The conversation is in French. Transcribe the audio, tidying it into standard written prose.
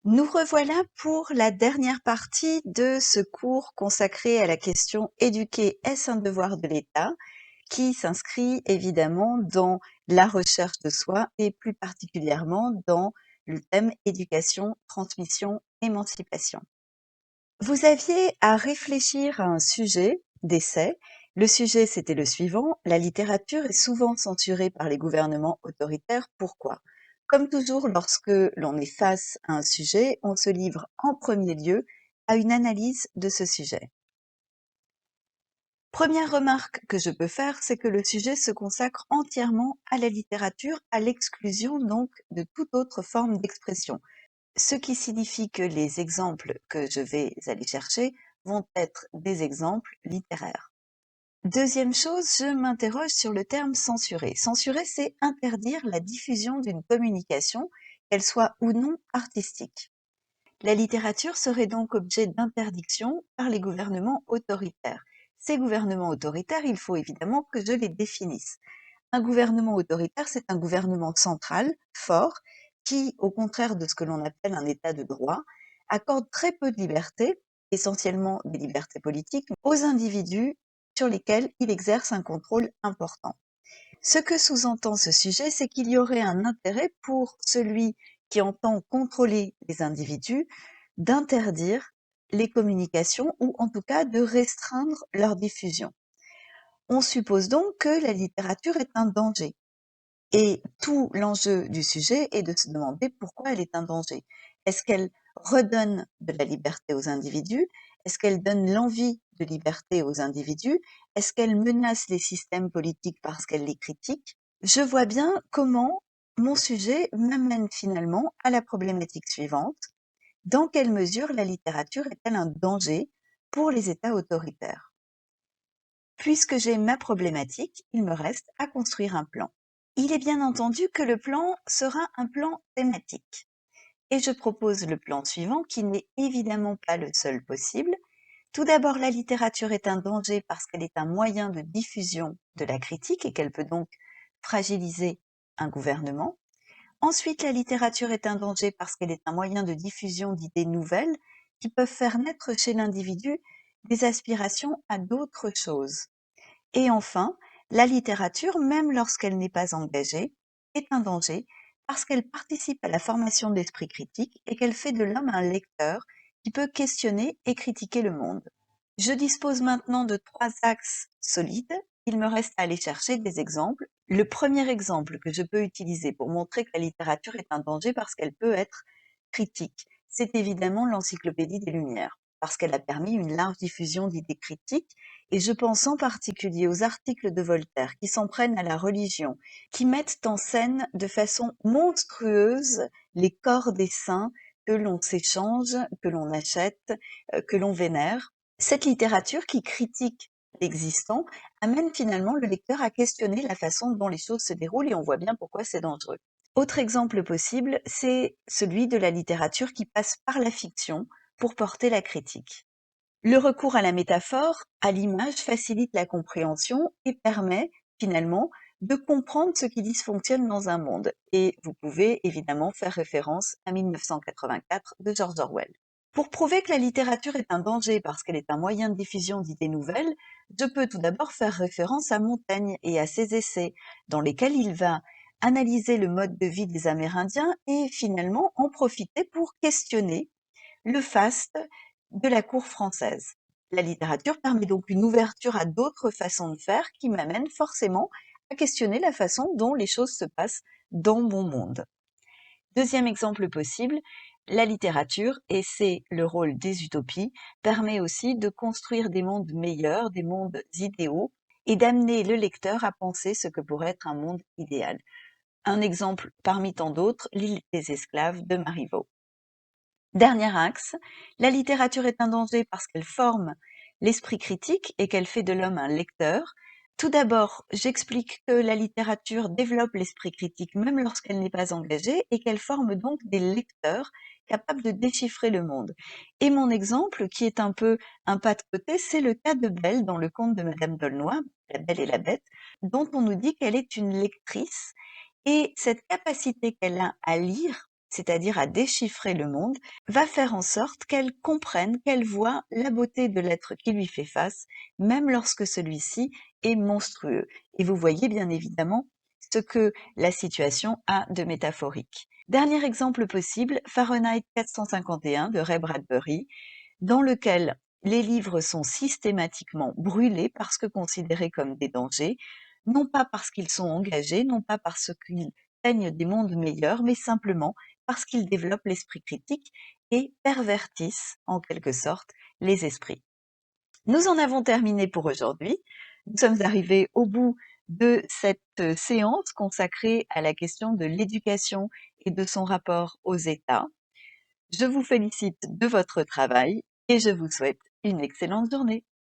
Nous revoilà pour la dernière partie de ce cours consacré à la question éduquer, est-ce un devoir de l'État, qui s'inscrit évidemment dans la recherche de soi et plus particulièrement dans le thème éducation, transmission, émancipation. Vous aviez à réfléchir à un sujet d'essai. Le sujet, c'était le suivant: la littérature est souvent censurée par les gouvernements autoritaires. Pourquoi? Comme toujours, lorsque l'on est face à un sujet, on se livre en premier lieu à une analyse de ce sujet. Première remarque que je peux faire, c'est que le sujet se consacre entièrement à la littérature, à l'exclusion donc de toute autre forme d'expression. Ce qui signifie que les exemples que je vais aller chercher vont être des exemples littéraires. Deuxième chose, je m'interroge sur le terme censurer. Censurer, c'est interdire la diffusion d'une communication, qu'elle soit ou non artistique. La littérature serait donc objet d'interdiction par les gouvernements autoritaires. Ces gouvernements autoritaires, il faut évidemment que je les définisse. Un gouvernement autoritaire, c'est un gouvernement central, fort, qui, au contraire de ce que l'on appelle un état de droit, accorde très peu de liberté, essentiellement des libertés politiques, aux individus sur lesquels il exerce un contrôle important. Ce que sous-entend ce sujet, c'est qu'il y aurait un intérêt pour celui qui entend contrôler les individus d'interdire les communications ou en tout cas de restreindre leur diffusion. On suppose donc que la littérature est un danger. Et tout l'enjeu du sujet est de se demander pourquoi elle est un danger. Est-ce qu'elle redonne de la liberté aux individus? Est-ce qu'elle donne l'envie de liberté aux individus? Est-ce qu'elle menace les systèmes politiques parce qu'elle les critique? Je vois bien comment mon sujet m'amène finalement à la problématique suivante. Dans quelle mesure la littérature est-elle un danger pour les États autoritaires? Puisque j'ai ma problématique, il me reste à construire un plan. Il est bien entendu que le plan sera un plan thématique. Et je propose le plan suivant, qui n'est évidemment pas le seul possible. Tout d'abord, la littérature est un danger parce qu'elle est un moyen de diffusion de la critique et qu'elle peut donc fragiliser un gouvernement. Ensuite, la littérature est un danger parce qu'elle est un moyen de diffusion d'idées nouvelles qui peuvent faire naître chez l'individu des aspirations à d'autres choses. Et enfin, la littérature, même lorsqu'elle n'est pas engagée, est un danger parce qu'elle participe à la formation de l'esprit critique et qu'elle fait de l'homme un lecteur qui peut questionner et critiquer le monde. Je dispose maintenant de 3 axes solides. Il me reste à aller chercher des exemples. Le premier exemple que je peux utiliser pour montrer que la littérature est un danger parce qu'elle peut être critique, c'est évidemment l'Encyclopédie des Lumières, parce qu'elle a permis une large diffusion d'idées critiques. Et je pense en particulier aux articles de Voltaire qui s'en prennent à la religion, qui mettent en scène de façon monstrueuse les corps des saints que l'on s'échange, que l'on achète, que l'on vénère. Cette littérature qui critique l'existant amène finalement le lecteur à questionner la façon dont les choses se déroulent et on voit bien pourquoi c'est dangereux. Autre exemple possible, c'est celui de la littérature qui passe par la fiction pour porter la critique. Le recours à la métaphore, à l'image, facilite la compréhension et permet finalement de comprendre ce qui dysfonctionne dans un monde. Et vous pouvez évidemment faire référence à 1984 de George Orwell. Pour prouver que la littérature est un danger parce qu'elle est un moyen de diffusion d'idées nouvelles, je peux tout d'abord faire référence à Montaigne et à ses essais, dans lesquels il va analyser le mode de vie des Amérindiens et finalement en profiter pour questionner le faste de la cour française. La littérature permet donc une ouverture à d'autres façons de faire qui m'amènent forcément à questionner la façon dont les choses se passent dans mon monde. Deuxième exemple possible, la littérature, et c'est le rôle des utopies, permet aussi de construire des mondes meilleurs, des mondes idéaux, et d'amener le lecteur à penser ce que pourrait être un monde idéal. Un exemple parmi tant d'autres, L'île des esclaves de Marivaux. Dernier axe, la littérature est un danger parce qu'elle forme l'esprit critique et qu'elle fait de l'homme un lecteur. Tout d'abord, j'explique que la littérature développe l'esprit critique même lorsqu'elle n'est pas engagée et qu'elle forme donc des lecteurs capables de déchiffrer le monde. Et mon exemple, qui est un peu un pas de côté, c'est le cas de Belle dans le conte de Madame d'Aulnoy, La Belle et la Bête, dont on nous dit qu'elle est une lectrice et cette capacité qu'elle a à lire, c'est-à-dire à déchiffrer le monde, va faire en sorte qu'elle comprenne, qu'elle voit la beauté de l'être qui lui fait face, même lorsque celui-ci est monstrueux. Et vous voyez bien évidemment ce que la situation a de métaphorique. Dernier exemple possible, Fahrenheit 451 de Ray Bradbury, dans lequel les livres sont systématiquement brûlés parce que considérés comme des dangers, non pas parce qu'ils sont engagés, non pas parce qu'ils peignent des mondes meilleurs, mais simplement parce qu'ils développent l'esprit critique et pervertissent, en quelque sorte, les esprits. Nous en avons terminé pour aujourd'hui. Nous sommes arrivés au bout de cette séance consacrée à la question de l'éducation et de son rapport aux États. Je vous félicite de votre travail et je vous souhaite une excellente journée.